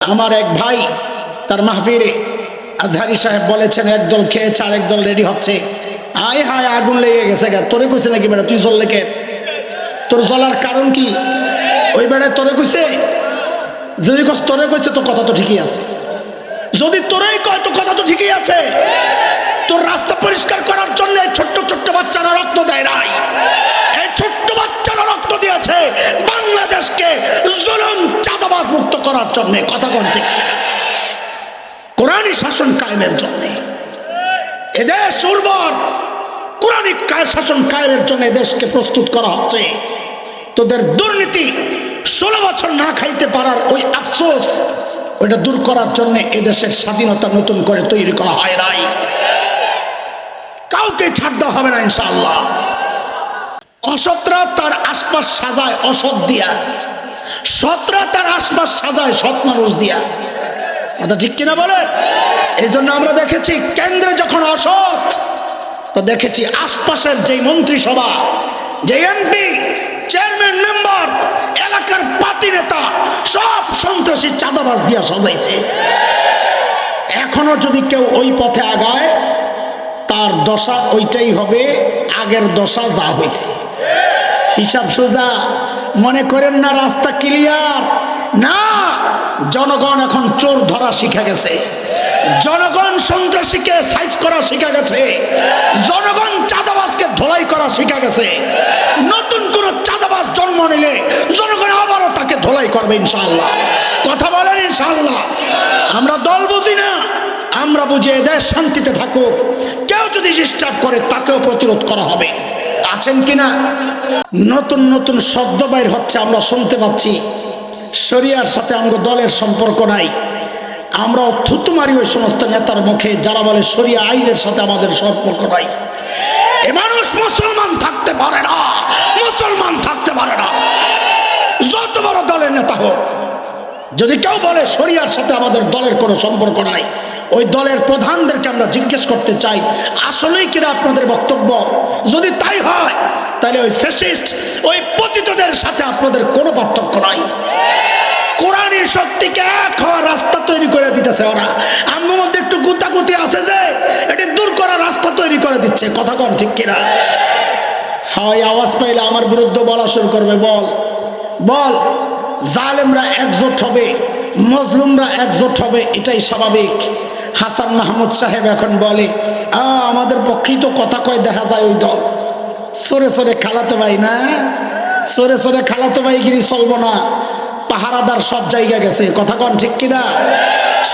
আমার এক ভাই তার মাহফিলে আজহারি সাহেব বলেছেন একদল খেয়েছে আর একদল রেডি হচ্ছে। আয় হায় আগুন লেগে গেছে গা। তোরে কইছে নাকি বেটা তুই জ্বললে কে? তোর জ্বলার কারণ কি? ওই বেড়ায় তোরে কইছে? যদি তোরে কইছে তো কথা তো ঠিকই আছে। যদি তোরেই কয় তো কথা তো ঠিকই আছে। তোর রাস্তা পরিষ্কার করার জন্য ছোট্ট ছোট্ট বাচ্চারা রক্ত দেয় নাই। এই ছোট্ট বাচ্চারা রক্ত দিয়েছে বাংলাদেশকে জুলুম চাঁদাবাজ মুক্ত করার জন্য। কথা কোন ঠিক? কোরআনী শাসন কায়েমের জন্য এদেশ উর্বর। কোরআনী শাসন কায়েমের জন্য দেশকে প্রস্তুত করা হচ্ছে। তোদের দুর্নীতি 16 বছর না খাইতে পারার ওই আফসোস, ওইটা দূর করার জন্য এদেশের স্বাধীনতা নতুন করে তৈরি করা হয় নাই। কাউকে ছাড় দেওয়া হবে না ইনশাআল্লাহ। অসৎরা তার আশপাশ সাজায় অসৎ দিয়া, সৎরা তার আশপাশ সাজায় সৎ মানুষ দিয়া। কথা ঠিক কিনা বলেন? এই জন্য আমরা দেখেছি কেন্দ্রে যখন অসৎ, তো দেখেছি আশপাশের যে মন্ত্রিসভা, যে এমপি, চেয়ারম্যান, মেম্বার, এলাকার পাতি নেতা সব সন্ত্রাসী চাঁদাবাজ দিয়া সাজাইছে। এখনো যদি কেউ ওই পথে আগায় তার দশা ওইটাই হবে আগের দশা যা হয়েছে। হিসাব সোজা। মনে করেন না রাস্তা ক্লিয়ার না। জনগণ এখন চোর ধরা শিখে গেছে, জনগণ সন্ত্রাসীকে সাইজ করা শিখে গেছে, জনগণ চাঁদাবাজকে ধোলাই করা শিখে গেছে। নতুন কোন চাঁদাবাজ জন্ম নিলে জনগণ আবারও তাকে ধোলাই করবে ইনশাআল্লাহ। কথা বলেন ইনশাআল্লাহ। আমরা দল বুঝি না, আমরা বুঝি এদেশ শান্তিতে থাকুক। কেউ যদি ডিস্টার্ব করে তাকেও প্রতিরোধ করা হবে। আছেন কিনা? নতুন নতুন শব্দ বাইর হচ্ছে, আমরা শুনতে পাচ্ছি। শরিয়ার সাথে আমাদের দলের সম্পর্ক নাই। আমরা থুতু মারি ওই সমস্ত নেতার মুখে যারা বলে শরিয়া আইনের সাথে আমাদের সম্পর্ক নাই। এ মানুষ মুসলমান থাকতে পারে না, মুসলমান থাকতে পারে না, যত বড় দলের নেতা হোক। যদি কেউ বলে শরিয়ার সাথে আমাদের দলের কোনো সম্পর্ক নাই, ওই দলের প্রধানদেরকে আমরা জিজ্ঞেস করতে চাই আসলেই কিনা আপনাদের বক্তব্য। যদি তাই হয় তাহলে ওই ফ্যাসিস্ট, ওই পতিতদের সাথে আপনাদের কোনো পার্থক্য নাই। কোরআনের শক্তিকে এক হওয়ার রাস্তা তৈরি করে দিতেছে ওরা। আমার মধ্যে একটু গুতাগুতি আছে যে এটি দূর করার রাস্তা তৈরি করে দিচ্ছে। কথা কম ঠিক কিনা? হয় আওয়াজ পাইলে আমার বিরুদ্ধে বলা শুরু করবে। বল বল। জালেমরা একজোট হবে, মজলুমরা একজোট হবে, এটাই স্বাভাবিক। হাসান মাহমুদ সাহেব এখন বলে আমাদের পক্ষেই তো কথা কয়, দেখা যায় ওই দল সরে সরে খালাতো ভাই না, সরে সরে খালাতো ভাই গিরি চলবো না। পাহারাদার সব জায়গা গেছে। কথা কন ঠিক কিনা?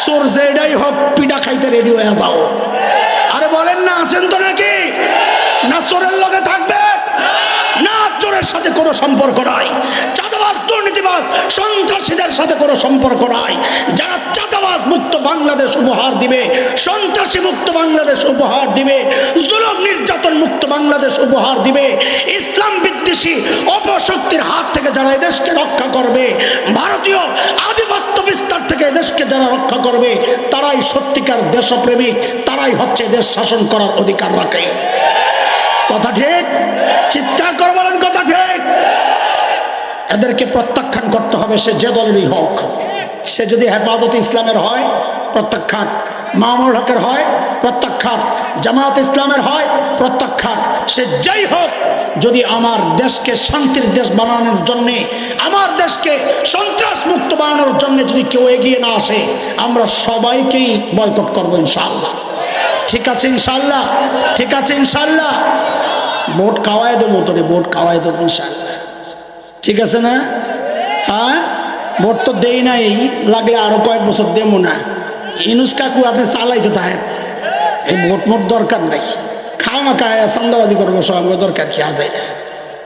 চোর যেটাই হোক পিঠা খাইতে রেডি হয়ে যাও। আরে বলেন না, আছেন তো নাকি? না চোরের লগে থাকবে না, চোরের সাথে কোনো সম্পর্ক নাই। চাঁদাবাজ, দুর্নীতিবাজ, সন্ত্রাসীদের সাথে কোনো সম্পর্ক নাই। যারা চাঁদাবাজ মুক্ত বাংলাদেশ উপহার দিবে, সন্ত্রাসী মুক্ত বাংলাদেশ উপহার দিবে, জুলুম নির্যাতন মুক্ত বাংলাদেশ উপহার দিবে, ইসলাম বিদ্বেষী অপশক্তির হাত থেকে যারা এদেশকে রক্ষা করবে, ভারতীয় আধিপত্য বিস্তার থেকে এদেশকে যারা রক্ষা করবে, তারাই সত্যিকার দেশপ্রেমিক, তারাই হচ্ছে দেশ শাসন করার অধিকার রাখে। কথা ঠিক? চিৎকার করে বলেন কথা ঠিক। এদেরকে প্রত্যাখ্যান করতে হবে, সে যে দলেরই হোক। সে যদি হেফাজত ইসলামের হয় প্রত্যাখ্যান, মামুনুল হকের হয় প্রত্যাখ্যান, জামায়াত ইসলামের হয় প্রত্যাখ্যান, সে যাই হোক। যদি আমার দেশকে শান্তির দেশ বানানোর জন্যে, আমার দেশকে সন্ত্রাস মুক্ত বানানোর জন্য যদি কেউ এগিয়ে না আসে, আমরা সবাইকেই বয়কট করবো ইনশাআল্লাহ। ঠিক আছে ইনশাআল্লাহ? ঠিক আছে ইনশাআল্লাহ? ভোট খাওয়াই দেবো তোরে, ভোট খাওয়াই দেবো ইনশাআল্লাহ। ঠিক আছে না? হ্যাঁ, ভোট তো দেই নাই, লাগলে আরো কয়েক বছর দেবো না। ইনুস কাকু আপনি চালাইতে থাকেন, এই ভোট মোট দরকার নাই। খায় মা খায় চান্দাবাজি করবো, সব দরকার কি আজ।